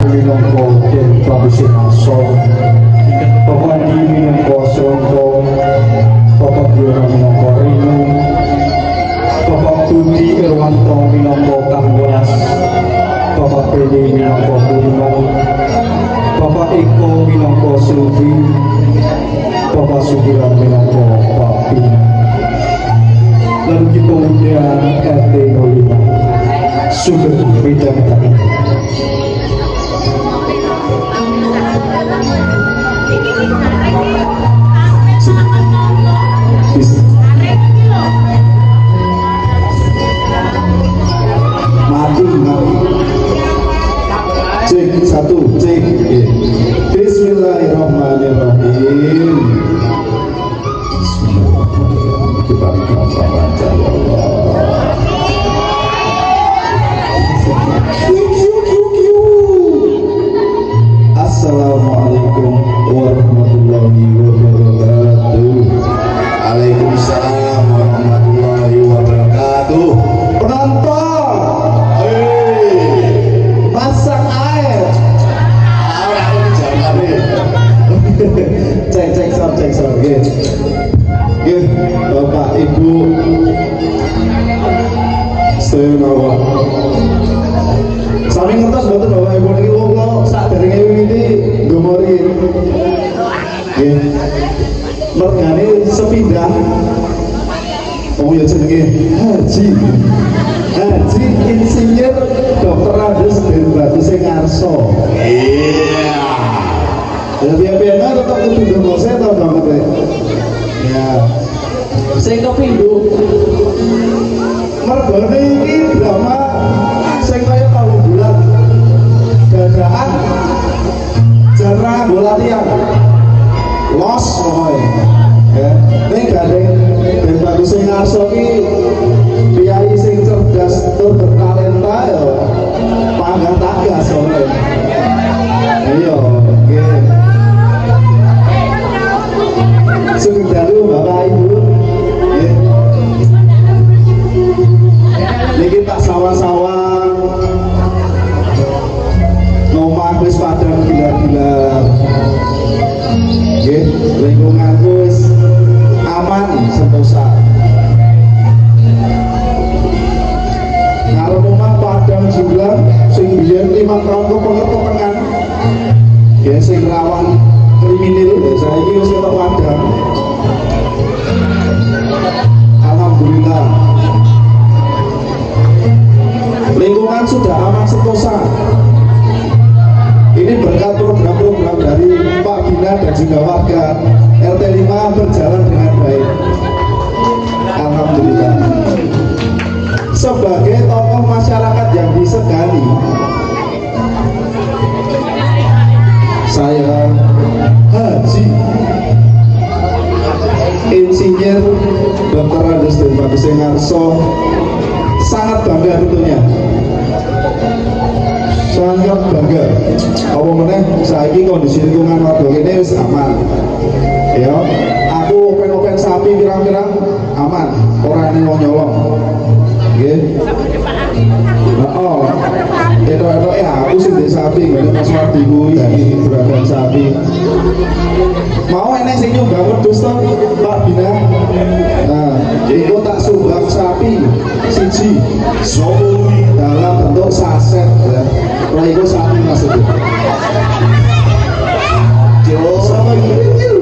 minangka den pabisik aso Bapak di minangka Selongko Bapak Diana minangka Rinu Bapak Budi Irwanto minangka Kang Welas Bapak Beni minangka Purno Bapak Eko minangka Sufi Bapak Sugiran minangka Pak Bina dan kita punya RT 05 Sugeng Widakari. Mati. Cek satu, cek. Bismillahirrahmanirrahim. Kita baca ya Allah. Assalamualaikum warahmatullahi wabarakatuh. Waalaikumsalam warahmatullahi wabarakatuh. Penonton, masak air. Orang ini jangan Cek sound, gitu. Bapak Ibu, saya nawa. Sami ngertos betul Bapak Ibu niki wong kok sak derenge wingi nggomori. Nggih. Mergane sepindah. Oh ya jenenge Haji Insinyur Dr. Andes Batu Sengarso. iya. Ya biar-biar tetap kudu ndonga saya tau banget ya. Ya. Sing kepindho mergane iki drama sing kaya tahun bulan dadaan jarang latihan los pokoknya ya ini gandeng dan Batu Sengarso ini piyai sing cerdas tur bertalenta ya panggang tagas pokoknya iya sugeng dalu Bapak Ibu niki tak sawang-sawang nomah wis padang gilar-gilar nggih lingkungan wis aman sentosa ngarep omah padang jumlah sing biyen 5 tahun kepengen nggih sing rawan kriminal saiki wis ketok padang alhamdulillah lingkungan sudah aman sentosa. Ini berkat program-program dari Pak Bina dan juga warga RT 5 berjalan dengan baik. Alhamdulillah. Sebagai tokoh masyarakat yang disegani, saya Haji Insinyur Dr. Andes Batu Sengarso sangat bangga tentunya. Sangat bangga. Apa meneh saiki kondisi lingkungan warga kene wis aman. Ya, aku open sapi pirang-pirang aman, ora ana nyolong. Nggih. Heeh. Etok-etok aku sing ndek sapi, ngene Mas Wardi kuwi dari juragan sapi. Mau enek sing nyumbang wedhus to, Pak Bina. Nah, iku tak sumbang sapi siji. Sowi dalam bentuk saset ya. Kalau itu sapi maksudnya. Sama gitu.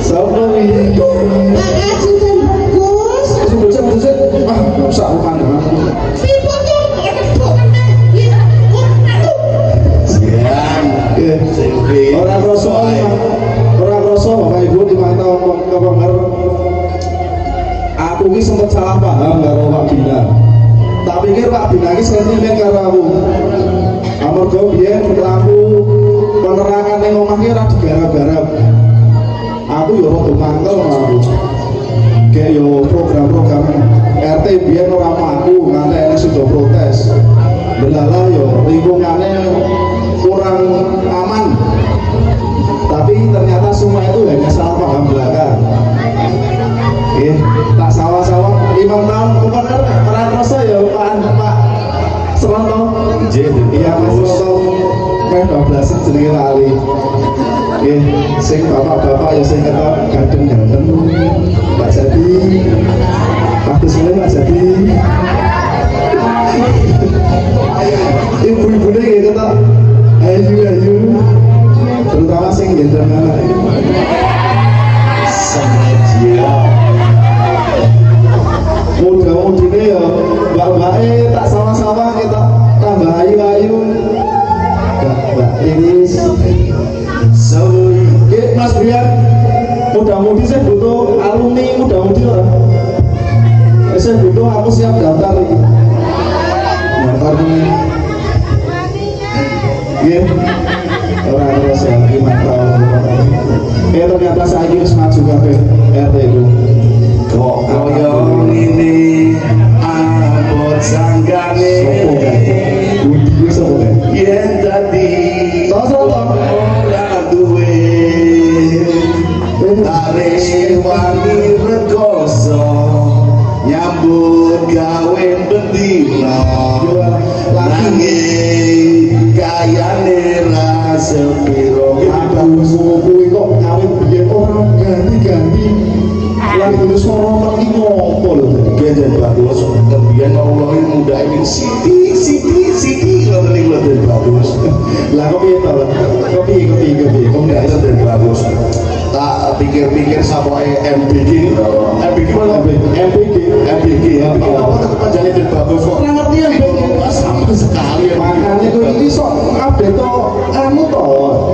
Sama gitu. Buset. Ah, nggak usah bukan ya. Orang rasa Bapak Ibu di mata kebenar aku ini sempat salah paham karo Pak Bina. Tak pikir Pak Bina ini sentimen karo aku. Amarga biyen aku penerangan ning omah ki ora digarap-garap. Aku yo rada mangkel aku. Kayak yo program-program RT biyen ora mampu nganti enek sudah protes. Belalah yo lingkungannya kurang aman. Tapi ternyata semua itu hanya salah paham belaka. Tak sawah-sawah 5 tahun kemarin rasa ya Pak Selonto Nggih, Iya Mas bagus. Roto meh 12 jenenge lali. Nggih, sing bapak-bapak ya sing ketok gadeng ganteng. Mbak Jadi. Bagus sekali Mbak Jadi. Ibu-ibunya kayak ketok ayu. Terutama sing gendeng anak. Sengaja. Mudah-mudine ya mbak-mbake tak sama-sama kita tambah ayu-ayu. Mbak Iris. Sorry. Oke, Mas Brian, mudah-mudi saya butuh alumni mudah-mudi lah. Saya butuh, aku siap daftar ini. Daftar ini. Iya. Orang terus ya, 5 tahun. Ternyata saya ini maju kafe RT itu. Kok koyo ngene abot sanggane. Sopo kan? Budi sopo kan? Yen dadi Tos. ora duwe tarik wangi rekoso nyambut gawe bendina nanging kayane ra sepiro Bagus kuwi kok awet biyen ora ganti-ganti. Lan terus ngomong iki ngopo lho. Biyen bagus kemudian Allah ini muda ini siti ngoten niku lho bagus Lah kok piye to? Kok piye? Kok ndak iso dan bagus tak pikir-pikir sapoke MBG mana MBG ya apa tak panjane dan bagus kok ora ngerti ya sama sekali makanya kok iki sok update to anu to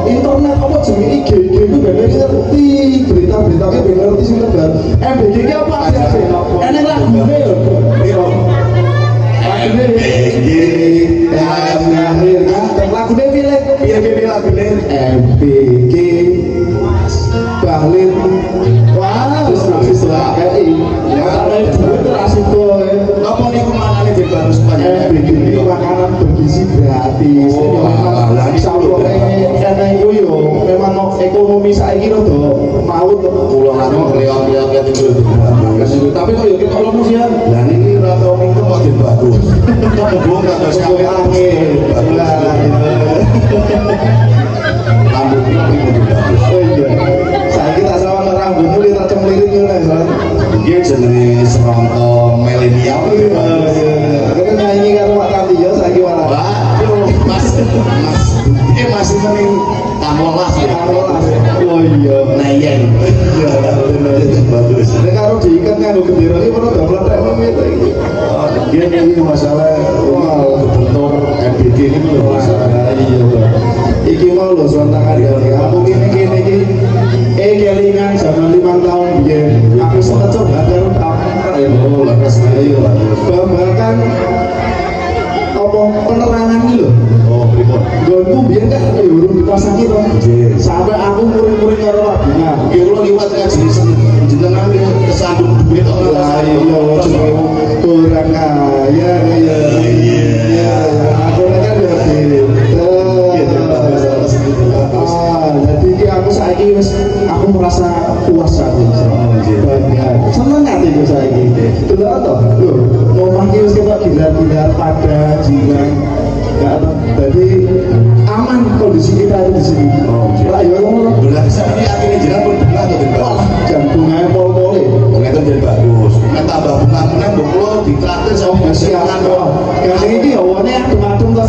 internet apa jenenge IG ku ben ngerti berita-berita ki ben ngerti sing terbaru. MBG ki apa sih? Enek lagune yo. MBG lagune pilih piye lagune MBG Bahlin. Wah, wis lah kayak ya duit terasi to. apa niku manane dan bagus panjang MBG ini makanan bergizi gratis. Oh, lah, ini sampurne enak iku yo memang ekonomi saiki rada maut. pulau anu kleok-kleok ya itu Tapi kok yo kita lomo sih ya. lah niki ra tau minggu kok dan bagus belum kata sekali Angin. rambut ini bagus Oh iya. Saiki tak sama rambutmu tak cemlirit ngono ya. dia jenenge serontong milenial Kita nyanyi karo Pak Tanti ya saiki malah. waduh masih mending tamolas ya Oh iya. nayeng bagus Nek karo diikat nganggo gendera iki ora gak meletek wong itu iki. dia ini masalah bentuk MBG ini loh masalah Iya, Pak. Iki mau lho sontangan ya. Aku kene iki kelingan zaman 5 tahun biyen. Aku sempat coba karo tak oh lekas ayo bahkan apa penerangan iki lho. oh pripun Gonku biyen kan urung dipasangi to. Sampai aku muring-muring karo lagunya. Oke, kalau liwat ngaji jenengan kesandung duit orang Lah iya jenenge kurang kaya ya. Iya, aku kan ya jadi iki aku saiki wis aku merasa puas aku. Bangga. Seneng atiku saiki. Delok to. Lho, omah iki wis ketok gilar-gilar pada jiran. Enggak apa. Jadi aman kondisi kita di sini. Lah ya ngono. berarti seperti akhirnya jenengan pun bunga atau tidak Wah, jantungnya pol-pole. itu jadi bagus kan tambah bunga menang buklo ditraktir sama Siap kok. Yang ini hawane adem-adem to,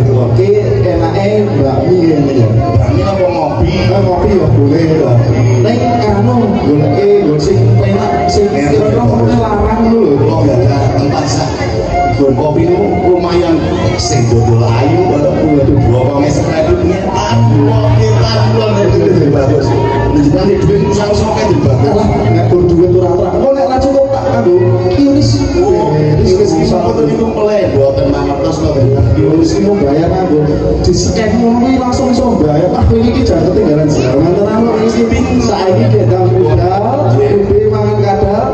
Bro. Oke, enake bakmi ngene ya. ini apa ngopi Ngopi ya boleh. Nek anu goleke nggo sing enak sing kira-kira pokoknya larang dulu. kalau nggak ada tempat sak kopi itu lumayan sing dodol ayu waduh dua pangnya sepedutnya itu jadi bagus menjelang di duit usang-usang kayak jadi bagus Alah, nek kur duit ora terang. Kok nek ra cukup tak kanggo iris. Iris ini foto itu melebutan mangertos kok Iris iki mau bayar kanggo di-scan ngono kuwi langsung iso bayar. Ah, kowe iki jangan ketinggalan sejarah. Mantan iris iki saiki gedang budal, gede mangan kadal,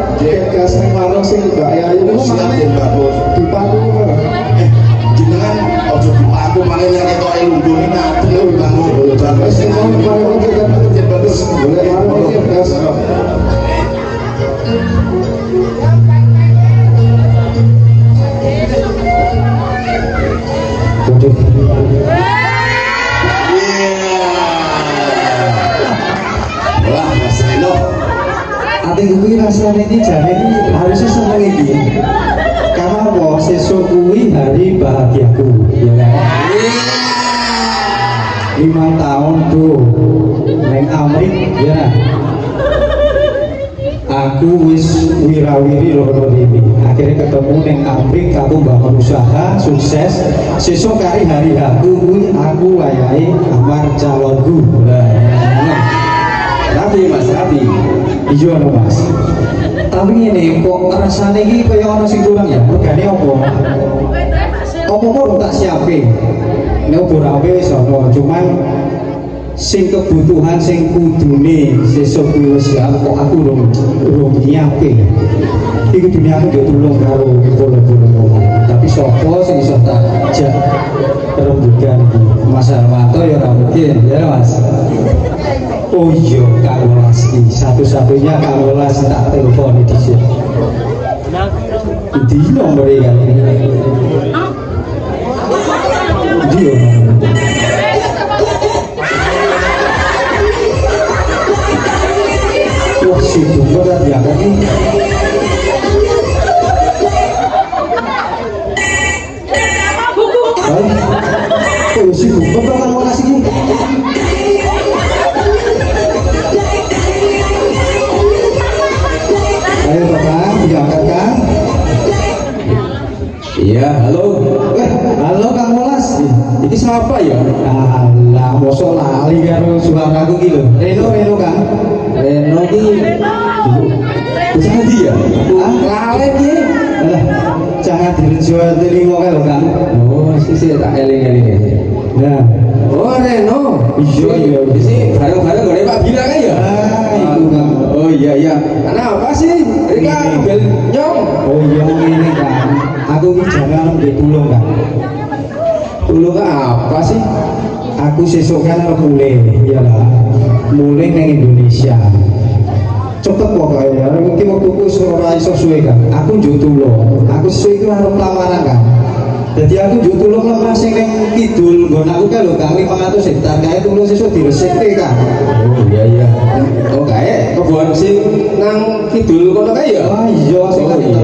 gas ning warung sing Mbak Ayu iku siap mangane dan bagus dipandu kok. jenengan ojo dipaku mangan yang ketok elunggu ini nanti lo bangun bagus Sing mau karo kita jadi bagus boleh karo iki gas. Wah, Mas Reno. Ati kuwi rasane iki jane iki harusnya seneng iki. Karena apa? Sesuk kuwi hari bahagiaku, ya kan? 5 tahun tuh neng Amrik, ya kan? Aku wis wirawiri loro ini. Akhirnya ketemu neng Amrik, aku bangun usaha sukses. Sesuk kali hari aku kuwi aku wayahe amar calonku. Rapi mas, rapi. Iya no mas. Tapi ini kok rasanya ini kayak orang sing kurang ya. Regane apa? Apa kok tak siapin? Nek ora wis ana, cuman sing kebutuhan sing kudune sesuk kuwi wis siap kok aku urung nyiapin. Iku dunia aku yo tulung karo bola-bola. Tapi sapa sing iso tak jak rembugan iki? Mas Arwanto ya ora mungkin ya Mas. Oh iya, Kak Wolas ini satu-satunya Kak Wolas tak telepon di sini. Di nomor ya. Dia. Wah situ berat ya kan ini. Oh situ berat Kak Wolas ini. Ayo Bapak, diangkat kan? Iya, halo. Halo Kang Molas. Ini siapa ya? Alah, mosok lali karo suaraku iki lho. Reno Kang. Reno iki. Wis ngendi ya? Lali iki. Alah, jangan dijual telinga kae lho Kang. Oh, sisi tak eling-eling. Nah, oh Reno. Iya. Sisi bareng-bareng gore Pak Bila kae ya? Itu Kang. Oh iya. Kenapa sih? Rika bel nyong. Oh iya ini Kang. Aku ini jangan ditulung Kang. Tulung apa sih? Aku sesuk kan harus mulai, iyalah. Mulai nang Indonesia. Cepet pokoknya. Mungkin waktuku ora iso suwe Kang. Aku njuk tulung. Aku suwe itu harus lamaran Kang. Jadi aku njuk tulung lemah sing ning kidul nggon aku kae lho Kang 500 hektar kae tulung sesuk diresike Kang. Oh iya. Oh kae kebon sing nang kidul kono kae ya? Ah iya sing iya.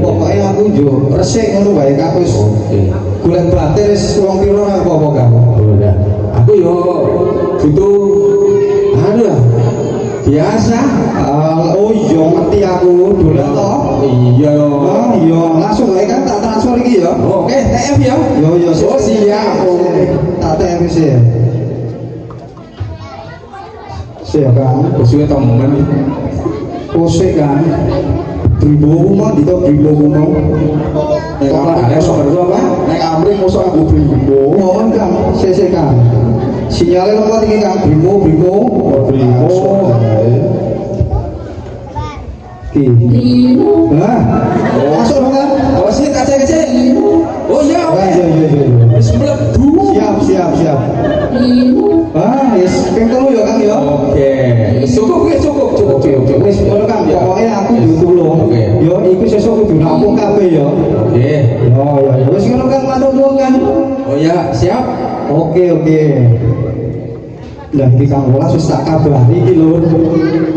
Pokoke aku njuk resik ngono wae Kang wis. Oke. Golek batir wis wong piro nang apa Kang? Udah. Aku yo butuh aduh biasa. Oh iya ngerti aku dolan toh. Iya. Oh iya langsung wae kan tak transfer iki ya. Oke, TF ya. Yo oh siap. Tak TF sih. Siap kan? Kusuwe temen iki. Kusik kan. Brimo mah dito brimo mau. Nek ada sok apa? Nek Amrik mosok aku brimo. Mohon Kang, sese Kang. Sinyalnya lemot iki Kang, brimo. Nah, masuk dong Kang. Oh sih kacek. Oh iya. Iya. Wis mlebu. Siap. Ah, yes, pengtelu ya Kang ya. Oke. Cukup. Wis ngono Kang, pokoke aku ditulung. Yo iku sesuk kudu nampung kabeh ya. Nggih. Ya. Wis ngono Kang, matur nuwun Kang. Oh ya, siap. Oke. Lah iki Kang Wolas wis tak kabari iki lho.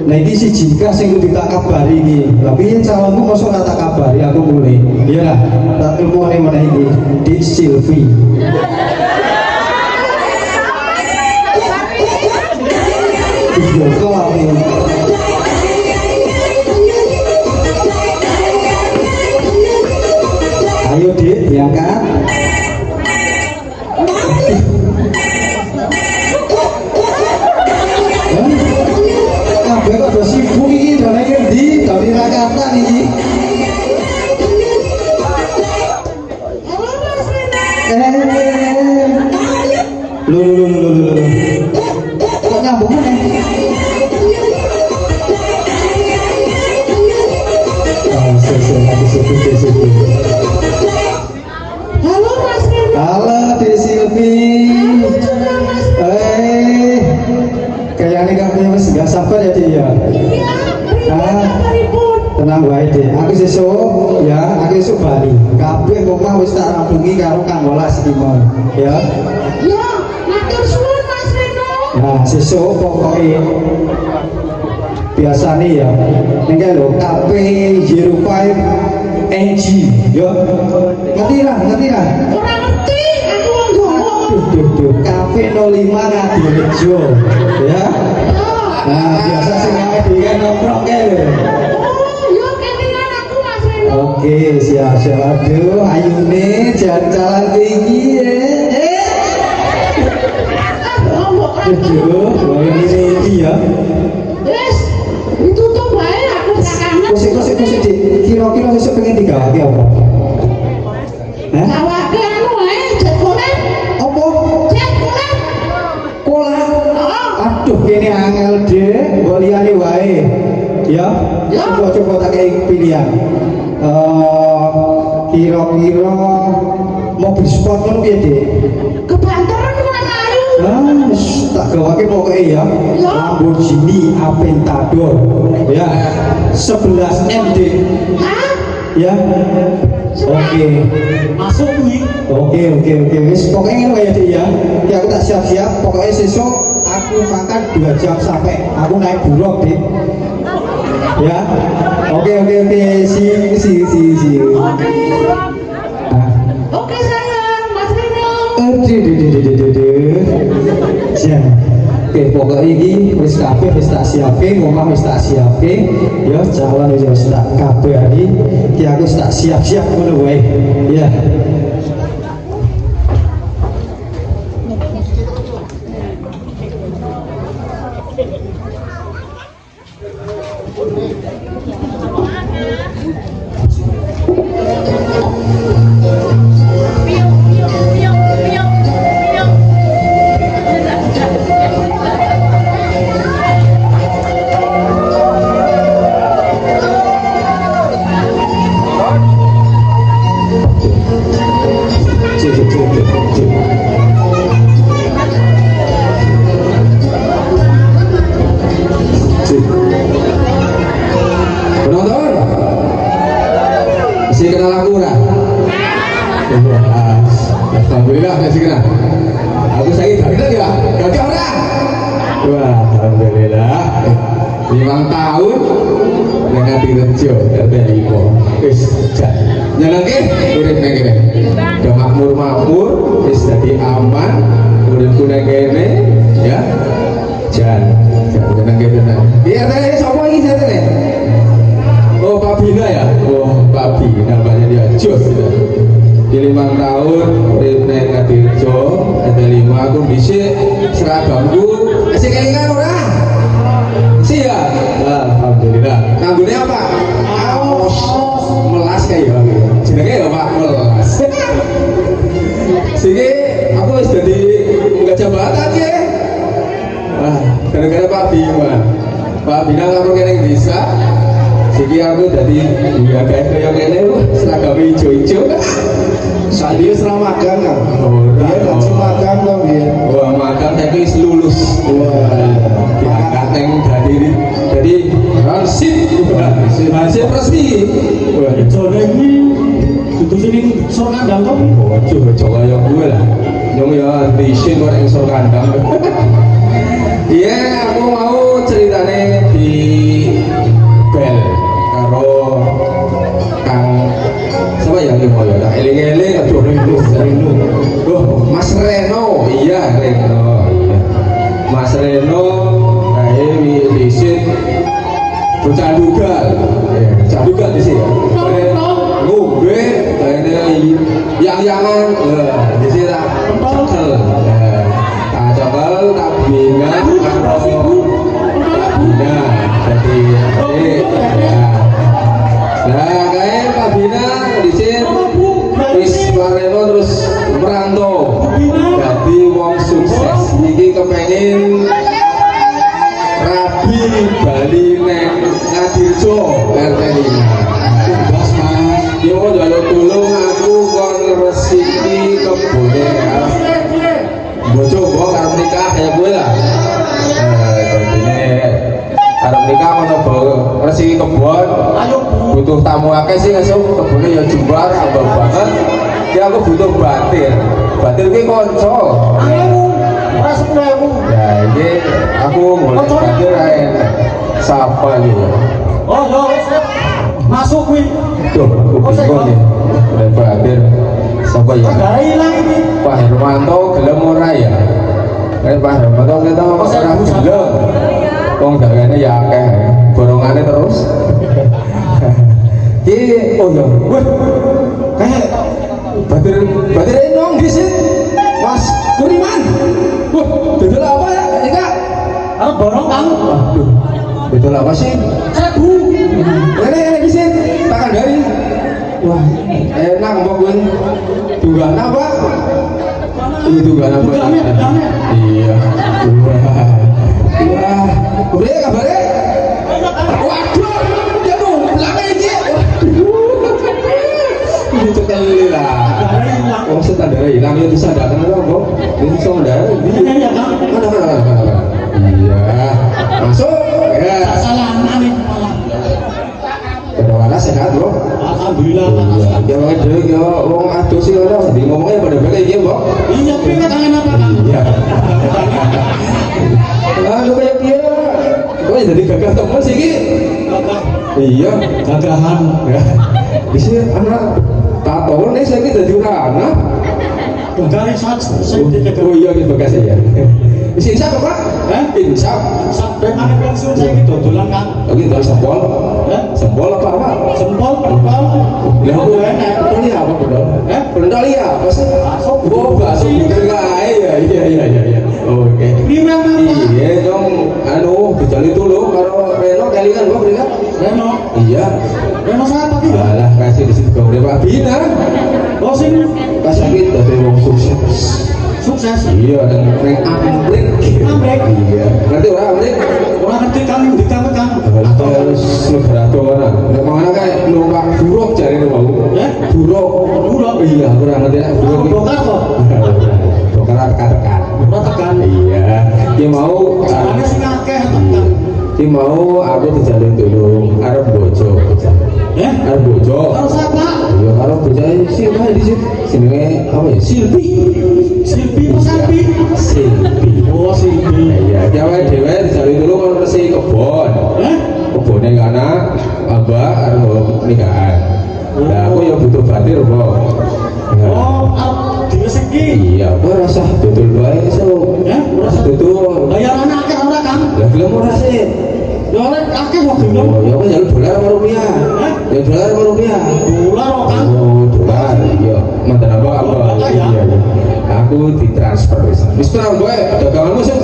Nah iki si Jika sing kudu tak kabari iki. Lah piye calonku mosok ora tak kabari aku mulai. Iya lah, tak ilmuane meneh iki. Dik Silvi. Iya kok. Ayo Dik, diangkat. Kabeh kok sibuk iki dene ngendi? Dari Jakarta iki. Lho. Kok nyambung meneh? Halo Mas Reno. Halo Dek Silvi. Kayaknya kamu wis gak sabar ya Dek ya. Tenang wae Dek. Aku sesuk Bali. Kabeh omah wis tak rampungi karo Kang Wolas. pasti mau ya. Ya, matur suwun Mas Reno. Nah, sesuk pokoknya biasa nih ya, ini lho KP05 NG ya, ngerti lah. Ora ngerti, aku wong Jawa. Duh, KP05 Ngadirejo ya. Nah, biasa sing ngawe kan nongkrong kae lho. Oh, yo kelingan aku Mas Reno. Oke, siap. Aduh, ayune jalan tinggi ya. Aduh, ini ya. Wes, ditutup wae aku sakangen. Kusik Dik. Kira-kira sesuk pengen digawake apa? Hah? Gawake anu wae jet kolen. Apa? Jet kolen. Kolam. Heeh. Aduh, kene angel Dik. Mbok liyane wae. Ya. Ya. Coba tak kei pilihan. Kira-kira mobil sport kan piye, Dik? Kebanteran Mas Ayu. Tak gawake pokoknya ya. Ya. Lamborghini Aventador. Ya. 11 MD. Hah? Ya. Oke. Masuk nih. Oke. Wis pokoknya ngene ya Dik ya. Oke, aku tak siap-siap. Pokoknya sesuk aku makan 2 jam sampai aku naik buruk, Dik. Ya. Oke. Si. Oke. Nah. Oke sayang, Mas Reno. Jan. Oke, pokoknya ini wis kabeh wis tak siapke, omah wis tak siapke, ya calon wis tak kabari, iki aku wis tak siap-siap ngono wae. Ya. Penonton, masih kenal aku ora? Alhamdulillah masih kenal. Aku sakit gak ya? Ganti orang. Wah, alhamdulillah. 5 tahun dengan Direjo RT 5. Wis nyenengke urip nang kene. Udah makmur, wis dadi aman, uripku nang kene ya. Jan nyenengke tenan. Iya teh sapa iki jane? Oh, Pak Bina ya? Oh, Pak Bina namanya dia Jos gitu. Di 5 tahun urip nang Ngadirejo RT 5 aku dhisik seragamku masih kelingan ora? Siya. Alhamdulillah. Nanggune apa? Aos. Melas kayak ya. Jenenge ya Pak Melas. Sini aku wis dadi enggak jabatan ya. Wah, gara-gara Pak Bima. Pak Bina ngaruh kene desa. Siki aku dadi ya kayak kene seragam ijo-ijo. Saat dia serah magang kan? Dia gaji magang kan dia. Wah, magang tapi lulus. Wah, diangkat yang jadi hansip resmi. Wah, Jone iki dudu sini sor kandang kok. coba yang gue lah. Yang ya diisin kok yang sor kandang. Iya, aku mau ceritanya di Bel karo Kang siapa ya ini mau ya? Eling-eling aduh Reno. Oh, Mas Reno. Iya, Reno. Iya. Mas Reno kayak diisin bocah dugal. Ya, bocah dugal di sini. Ngombe kayaknya yang-yangan di sini tak cekel. Tak cekel, tak bina, tak bina. Jadi ya. Nah, kayak Pak Bina di sini wis Reno terus merantau. Jadi wong sukses. Iki kepengen Rabi Bali neng Ngadirejo RT 5. Bos Mas, yo njaluk tulung aku kon resiki kebone. Bojo kok arep nikah ya kowe lah. Jadine arep nikah ono resiki kebon. Ayo butuh tamu akeh sih ngesuk kebone ya jembar abang banget. Ya aku butuh batir. Batir kuwi kanca. Aku ora 10.000. Ya ini aku boleh batir ae. Siapa gitu? Oh, yo wis. Masuk kuwi. Tuh, aku bingung nih. Boleh batir. Siapa ya? Gara ilang iki. Pak Hermanto gelem ora ya? Kan Pak Hermanto kita ora gelem. Wong dagane ya akeh, borongane terus. Ki oh ya, wih. Kayak batir nong di sini. Mas Kuriman. Wah, betul apa ya? Eka. Arep borong Kang. Waduh. Betul apa sih? 1000. Ini di sini. Tak kandari. Wah, enak mbok gue. Tunggan apa? Tunggan apa? Iya. Wah, udah kabarnya? Waduh, dia tuh belakang ini. Ini cekali lah. Oh, standar hilang ya bisa ada kan kok? Ini standar. Iya, Kang. Mana? Iya. Masuk. Ya. Salah nih. Kedua sehat, Bro. Alhamdulillah. Iya, ya waduh ya wong aduh sih ora di ngomongnya pada balik iki, Mbok. Iya, pengen kangen apa, Kang? Iya. Lu kayak dia. Kok jadi gagah temen sih iki? Iya, Gagahan. ya. Bisa anak tato nih saya kita jadi anak. Gagahan saya tidak. Oh iya, gitu bekas ya. Bisa insaf apa? Insaf. Sampai mana pensiun saya gitu dolan Kang. Oke, terus sempol. Sempol apa? Jempol perpol. Lah aku enak. Pentol ya apa pentol? Pentol ya apa sih? Oh, bakso enggak iya. Oke. Gimana Pak? Iya dong, anu dijali dulu karo Reno kelingan kok berikan. Reno. Iya. Reno siapa ki? Alah kasih di situ kau Pak Bina. Oh sing Kasih kita dari wong sukses. sukses. Iya dan rank ambrek. Ambrek. Iya. Ngerti ora ambrek? Orang ngerti Kang di Kang. Terus negara mana? Mana kayak numpak buruk cari nu mau. Ya? Buruk. Iya, aku ora ngerti buruk. Bongkar kok. Bongkar tekan-tekan. Ora tekan. Iya. Dia mau Caranya sing akeh tekan. Dia mau aku dijalin dulu arep bojo. Ya? Arep bojo. Karo siapa? Iya, karo bojone siapa di sini? Jenenge apa ya? Silpi. Silpi apa Silpi? Silpi. Oh Silpi. Iya, dia wae dhewe dijalin dulu kon resi kebon. Eh? Kebone kana Abah arep nikahan. Lah aku ya butuh batir, Bro. Oh, arep direseki. Iya, aku rasa dodol bae so. Ya? Rasa dodol. Bayaran akeh ora Kang? Lah gelem ora sih? Ya ora akeh kok gelem. Oh, ya aku jalur dolar sama rupiah. Hah? Ya dolar sama rupiah. Dolar kok Kang. Oh, dolar. Iya. Mantan apa? Oh, ya. Iya. Aku ditransfer wis terang bae, daganganmu sing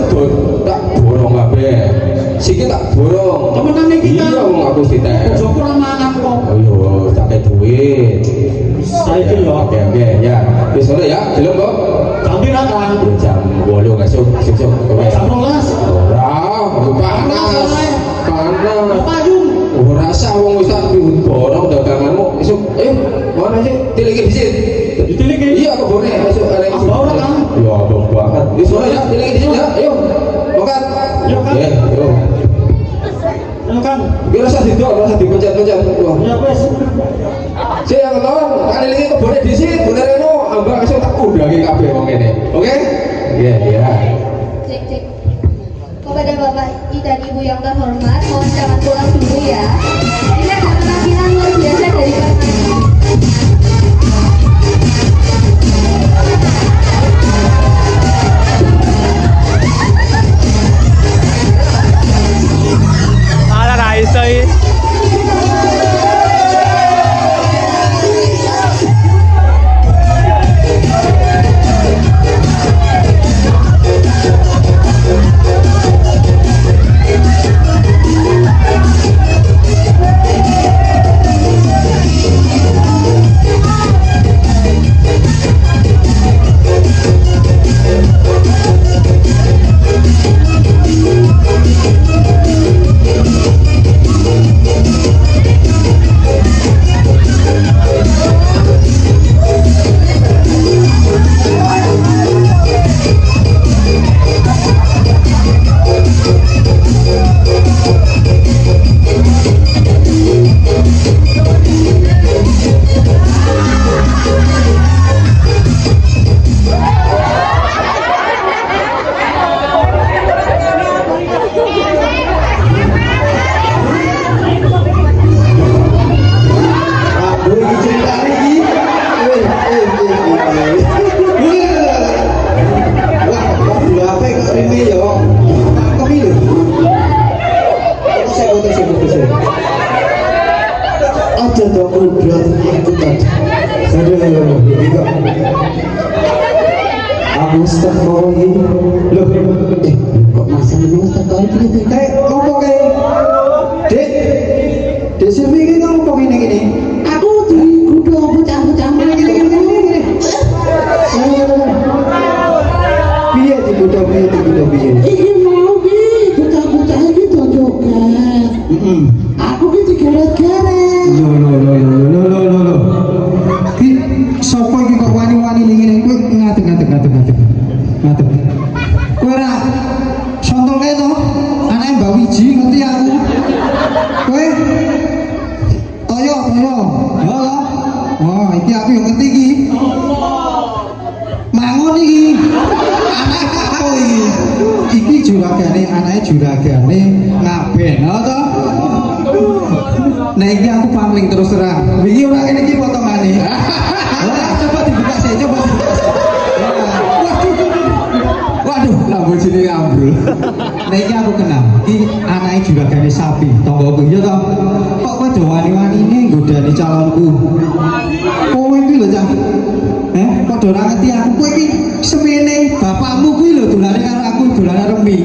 tak borong kabeh. Siki tak borong. Temenan iki Kang. Iya, wong aku ditek. Bojoku ora mangan kok. Oh iya, tak kayak duit. Saiki yo. Oke, ya. Wis sore ya, gelem kok. Ganti ra Kang. Jam 8 esuk, sesuk. Jam 12. Ora, panas. Payung. Ora rasa wong wis tak borong daganganmu esuk. Mana sih? Tiliki di sini. Ditiliki. Iya, kebone esuk arek. Abah ora, Kang? Ya, abah banget. Wis sore ya, tiliki di sini ya. Ayo. Makan. Yo, Kang. Yo. Ayo Kang. Biar rasa didok, rasa dipencet-pencet. Wah. Ya wis. Saya ngelon, kali ini kebone di sini, bener Reno, ambak esuk tak undangi kabeh wong kene. Oke? Iya, iya. Cek. Kepada Bapak dan Ibu yang terhormat, mohon jangan pulang dulu ya. Ini ada penampilan luar biasa dari Bapak. Ala ra iso iki. kuda aku tadi. Aduh, ini kok aku stuck mau ini loh, Kok masa ini mas tertarik gitu? kayak ngomong kayak dek Silvi ini ngomong gini Aku di kuda bocah-bocah mana piye di kuda piye Iki mau ki bocah-bocah iki tonjokan. Aku ki digeret-geret. lo ki sapa iki kok wani-wani ning ngene kowe ngadeg kowe ora sontol kae to anake Mbak Wiji ngerti aku kowe toyo oh iki aku yang ngerti iki mangun iki anak aku iki juragane anake juragane ngaben to nah ini aku pamling terus terang ini orang ini iki potongane coba dibuka saya waduh lampu sini ambrul nah ini aku kenal ini anaknya juragane sapi tonggoku iya toh kok kowe do wani-wani ini nggodani calonku kowe iki lho cah kok do ora ngerti aku kowe iki semene bapakmu kuwi lho dolane karo aku dolane remi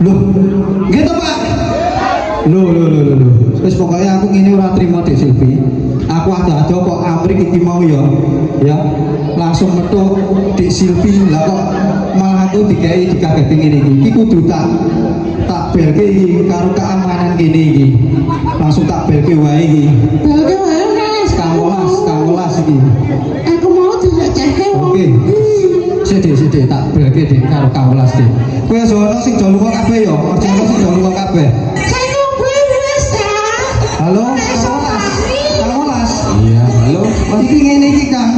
lho nggih to Pak Loh. Wis pokoknya aku ngene ora trimo Dek Silvi. Aku ada-ada kok amrik iki mau ya. Langsung metu Dek Silvi lah kok malah aku dikageti ngene iki. Iki kudu tak belke iki karo keamanan kene iki. Langsung tak belke wae iki. Belke wae Mas. Kang welas iki. Aku mau dijajake wong. Oke. Sithik tak belke Dik karo Kang welas Dik. Kowe aja ono sing do lunga kabeh ya. Aja ono sing do lunga kabeh. Halo, Kang Welas. Iya, halo. Iki ngene iki Kang.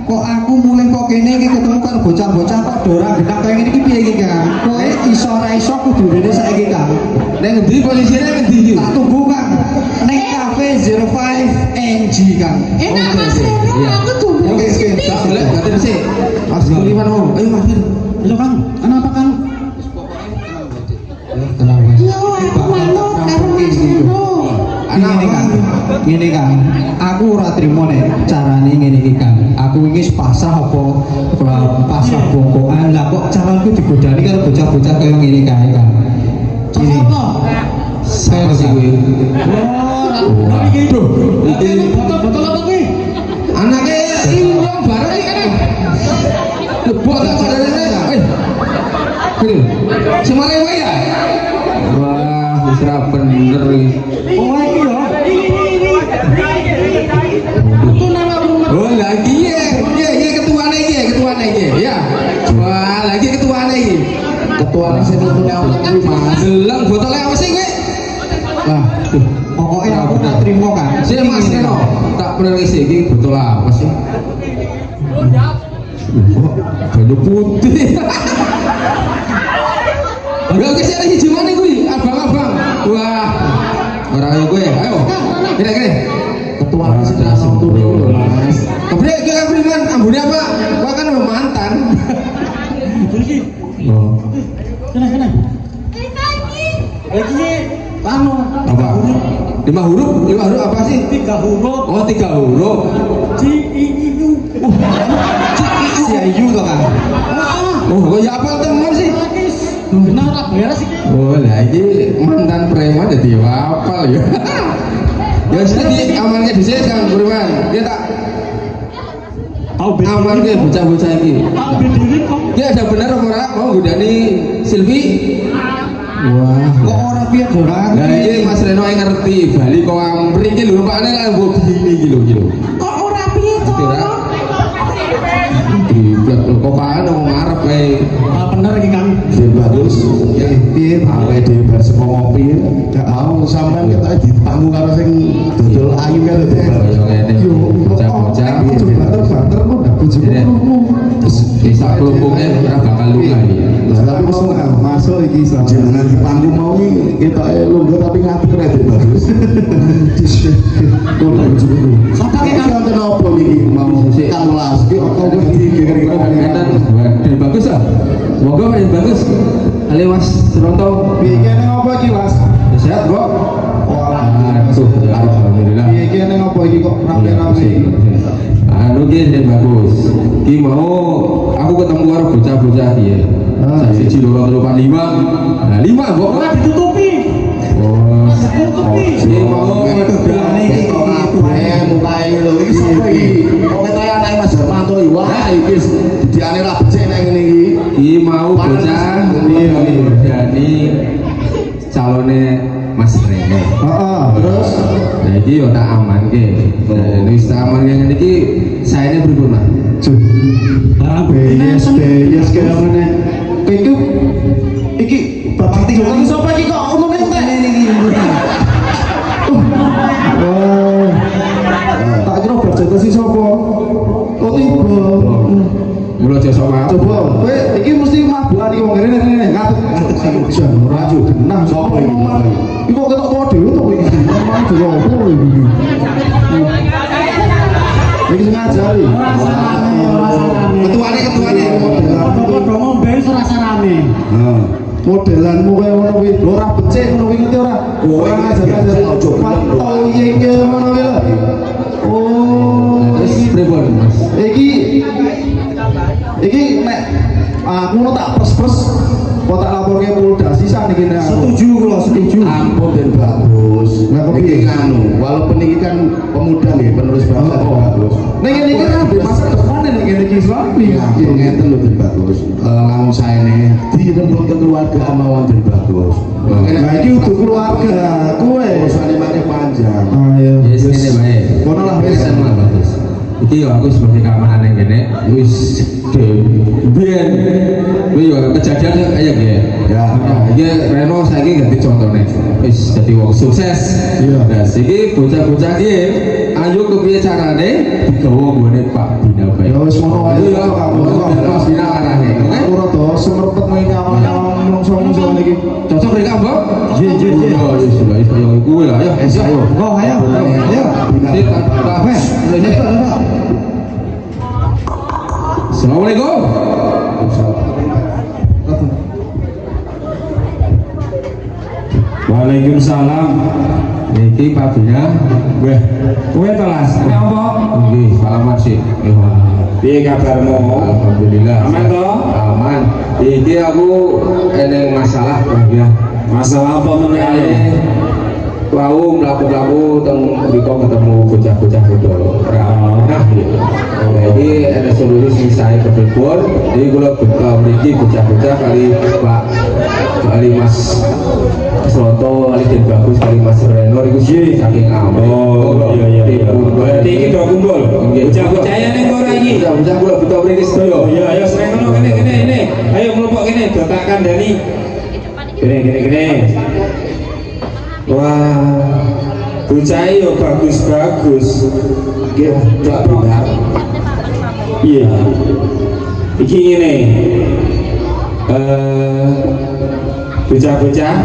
Kok aku mulai kok kene iki ketemu karo bocah-bocah kok dora gedak kaya ngene iki piye iki Kang? Kowe iso ra iso kudu rene saiki Kang. Nek ngendi polisine ngendi iki? Tak tunggu Kang. Ning Cafe 05 NG Kang. Enak Mas, aku tunggu. Oke. Tak boleh, berarti mesti. Mas Kuliman om. Ayo Mas. Halo Kang. Kenapa Kang? Tenang Mas. Yo, aku malu karo Mas Reno. Ngene Kang, aku ora trimo nek carane ngene iki Kang. Aku iki pasrah apa pasrah bongkokan lah kok calonku digodani karo bocah-bocah kaya ngene kae Kang. Ini saya sih kuwi. Waduh, iki botol apa kuwi? Anake iki wong bareng iki kan. Botol bareng iki. Kuwi. Semare wae ya. Wah, wis ra bener iki. Oh iki lho. Oh lagi ya ketuane iki ya. Wah, lagi ketuane iki. Ketuane sing nutune apa kuwi Mas? Deleng botole apa sih kowe? Lah, pokoknya aku tak trimo Kang. Sik Mas Reno, tak perisi iki botol apa sih? Banyu putih. Enggak kesih ada hiji mana kuwi, abang-abang. Wah. Ora ayo kowe, ayo. Kira-kira ketua sudah satu dulu Mas. Kebre iki kan priman ambune apa? Gua kan mantan. Oh. Kena. Iki anu Apa? 5 huruf apa sih? 3 huruf. Oh, 3 huruf. CIU. Si Ayu to Kang. Oh, kok ya apa temen sih? Benar tak beres iki. Oh, lah iki mantan preman dadi hafal ya. Ya jadi amanke dhisik Kang Burman. Dia tak Tahu beda. amanke bocah-bocah iki. Tahu beda kok. Dia ada benar apa ora mau godani Silvi? Wah, kok ora piye dorang? Lah iki Mas Reno yang ngerti, Bali kok ampri iki lho pakane lah mbok bini iki lho. Kok ora piye to? Kira diblek kok kan mau ngarep kae. Ah bener iki Kang. Dia bagus. Piye awake dhewe bar saka ngopi. Gak mau sampean ketok dipangu karo sing dodol ayu kan dadi. Kaya ngene. Bocah-bocah Banter kok ndak bojomu. bisa kelompoknya ora bakal luka iki. Lah tapi masuk iki jenengan dipangu mau iki ketoke lungguh tapi ngatur kredit bagus. Kulo bojoku. Sampai Iki Kang. wonten apa niki mau Kang Las iki kok wedi kira-kira Enak, bagus ah. Semoga paling bagus. Kali Mas Seronto. Bikin apa iki Mas? Sehat kok. Wah, Tuh, alhamdulillah. Iya, iki ning apa iki kok rame-rame? Anu ki sing bagus. Ki mau aku ketemu karo bocah-bocah iki. Ah, iya. 1 2 3 4 5. Nah, 5 kok. Ora ditutupi. Oh, Iki mau ngedani iki kok kabeh mukae lho iki sapa iki? Kok ketoke anake Mas Hermanto iki. Wah, iki didiane ra becik nek ngene iki. ki mau bocah jadi calone Mas Rene. Heeh, terus Nah, iki yo tak amanke. Nah, wis tak amanke ngene iki saene pripun, Mas? Barang Beyes kaya ngene. Iki iki bapak tiga kali sapa iki kok umumnya entek iki. Oh. Tak kira berjata si sapa. Kok tiba. Mula aja sok maaf. Coba, kowe iki mesti mabukan iki wong ngene ngatut jan ora yo genah sapa iki. Iki kok ketok tuwa dhewe to kowe iki. Memang dhewe opo iki. Iki ngajari. Ketuane Padha ngombe rasa rame. modelanmu kaya ngono kuwi lho ora becik ngono kuwi ngerti ora ora ngajar-ngajar aja pantau iki ngono kuwi lho oh Wis pripun, Mas? iki nek aku ngono tak pres-pres kok tak laporke Polda sisan iki nek Setuju kula, setuju. Ampun dan bagus. Lah, kok piye? Iki nganu, walaupun ini kan pemuda nggih penerus bangsa dan bagus. nek ngene iki kan masa depan nek ngene iki Islami Ya, ngeten lho dan bagus. Nganu saene dirembuk kekeluargaan mawon dan bagus. nah iki udah keluarga kowe Urusane mari panjang. ayo Yes, ngene bae. kono lah wis Sama bagus. Iki yo aku sebagai keamanan yang gini, wis biyen, wis yo kejadian kayak gini. Ya. Iya Reno saya ini ganti contohnya, wis jadi wong sukses. Iya. Nah, siki bocah-bocah iki, ayo kepiye carane digawa nggone Pak Bina bae. ya wis ngono ae Iya, kamu Pak Bina arahnya, oke? aku rada semerpet main nyawang-nyawang menungso-menungso iki Cocok rika, Mbok? Iya, iya, iya. Oh, wis sudah wis kaya kuwi lah, ayo. Ayo. Oh, ayo. Ayo. Sip, tak wes. Assalamualaikum. Waalaikumsalam. Niki Pak Bina. Weh, kowe to Las? Kowe apa? Nggih, salaman sih. Piye kabarmu? Alhamdulillah. Aman toh? Aman. Iki aku eneng masalah Pak Bina. Masalah apa meneh? Wau mlaku-mlaku teng mriko ketemu bocah-bocah bodoh. Nah, jadi ada solusi sing saya berpikir, jadi kula buka mriki bocah-bocah kali Pak kali Mas Soto, kali Den Bagus, kali Mas Reno iku sih saking ampe. Oh, iya. Berarti iki do kumpul. Bocah-bocahnya ning ora iki. Bocah-bocah kula buka mriki sedaya. Iya, ayo seneng ngono kene. Ayo mlupuk kene do tak kandhani. Kene. Wah, bocah yo bagus-bagus. Nggih, Pak Bina. Iya. Iki ngene. Bocah-bocah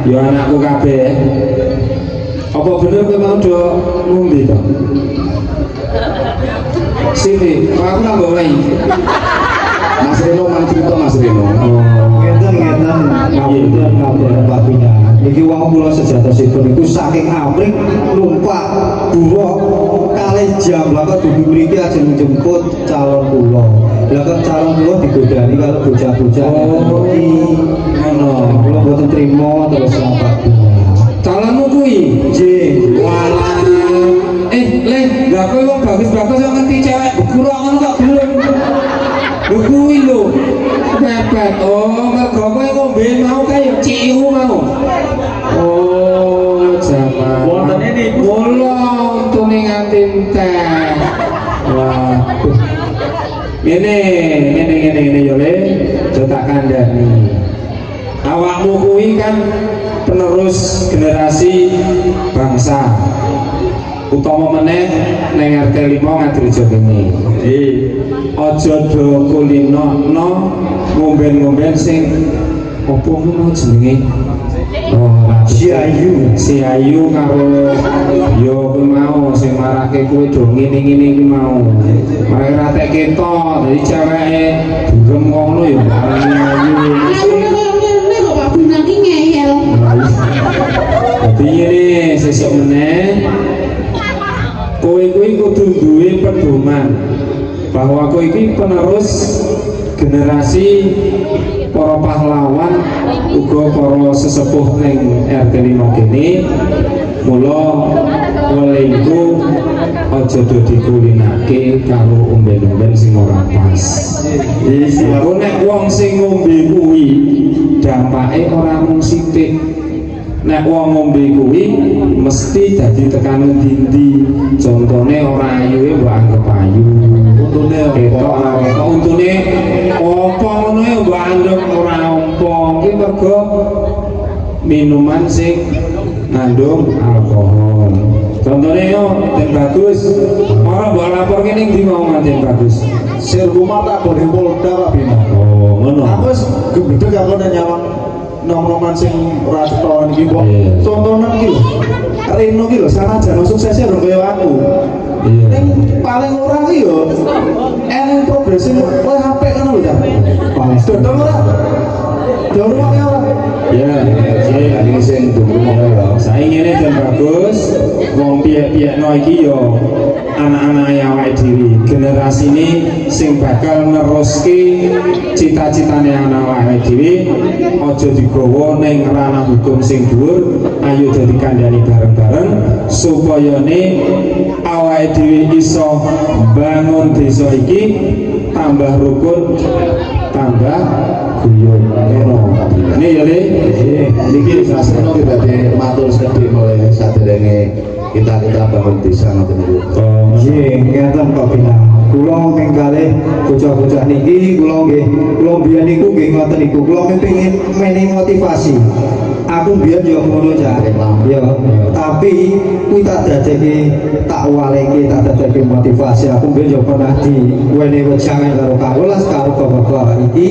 yo anakku kabeh. Apa bener kowe mau do ngombe to? Sini, aku nambah wae. Mas Reno mang cerita Mas Reno. Ngeten ngapunten Pak Bina. Niki wau kula sejatosipun iku saking amring numpak buruh kalih jam lah kok dudu mriki ajeng njemput calon kula. Lah kok calon kula digodani karo bocah-bocah iki. Ngono. Kula mboten trima terus Pak Bina. Calonmu kuwi? Nggih. Walah. Le, lah kowe wong bagus-bagus kok ngerti cewek bekurang ngono kok gelem. Lho kuwi lho. Pepet. Oh, mergo kowe ngombe mau kaya ciu mau. Oh, jaman. Wontene niku. Mula untune nganti entek. Wah. Ngene yo Le. Jo tak kandhani. Awakmu kuwi kan penerus generasi bangsa. Utama meneh neng RT 5 Ngadirejo kene. Aja do kulinokno ngomben-ngomben sing opo ngono jenenge? Oh, si Ayu karo yo kuwi mau sing marake kuwi do ngene-ngene iki mau. Marake ratek ketok, dadi ceweke burem ngono ya arane Ayu. Ayo kok Pak Bina ki ngeyel. Dadi ngene sesuk meneh kowe kuwi kudu duwe pedoman bahwa kowe iki penerus generasi para pahlawan uga para sesepuh ning RT 5 kene. Mula welingku aja do dikulinake karo omben-omben sing ora pas. Iku nek wong sing ngombe kuwi dampake ora mung sithik. Nek wong ngombe kuwi mesti dadi tekanan dindi. Contone ora ayuwe mbok anggap ayu. Untune ketok ketok untune apa ngono ya mbok anggap ora apa. Kuwi mergo minuman sing ngandung alkohol. Contohnya yo, Den Bagus, orang mbok lapor kene ndi mau Den Bagus. Sir rumah tak boleh Polda Pak Bimo. Oh, ngono. Aku wis gedhe aku nek nyawang nom-noman sing ora cetha iki kok. Iya. Contohnya iki lho. Reno iki lho sanajan suksesnya ora kaya aku. Iya. Ning paling ora iki yo enek progres sing kowe HP ngono lho, Cak. Paling Dodol ora? Dodol ora? Ya, Ini sing ndungmu ya. saiki ngene Den Bagus, wong piyek-piyekno iki yo anak-anak awake dhewe. Generasi ini sing bakal neruske cita-citane anak awake dhewe, aja digawa ning ranah hukum sing dhuwur, ayo dadi kandhani bareng-bareng supaya awake dhewe iso bangun desa iki tambah rukun, tambah guyub. Ngono. Ini ya Le. Niki sasana kita di matur sedih mulai saderenge kita bangun desa ngoten niku. Oh, Nggih, ngeten Pak Bina. Kula mengkalih bocah-bocah niki kula biyen niku nggih ngoten niku. Kula pengin menehi motivasi. Aku biyen yo ngono Cak. Ya, tapi kuwi tak dadeke tak waleke, tak dadeke motivasi. Aku biyen yo pernah diwenehi wejangan karo Kang Welas karo bapak-bapak iki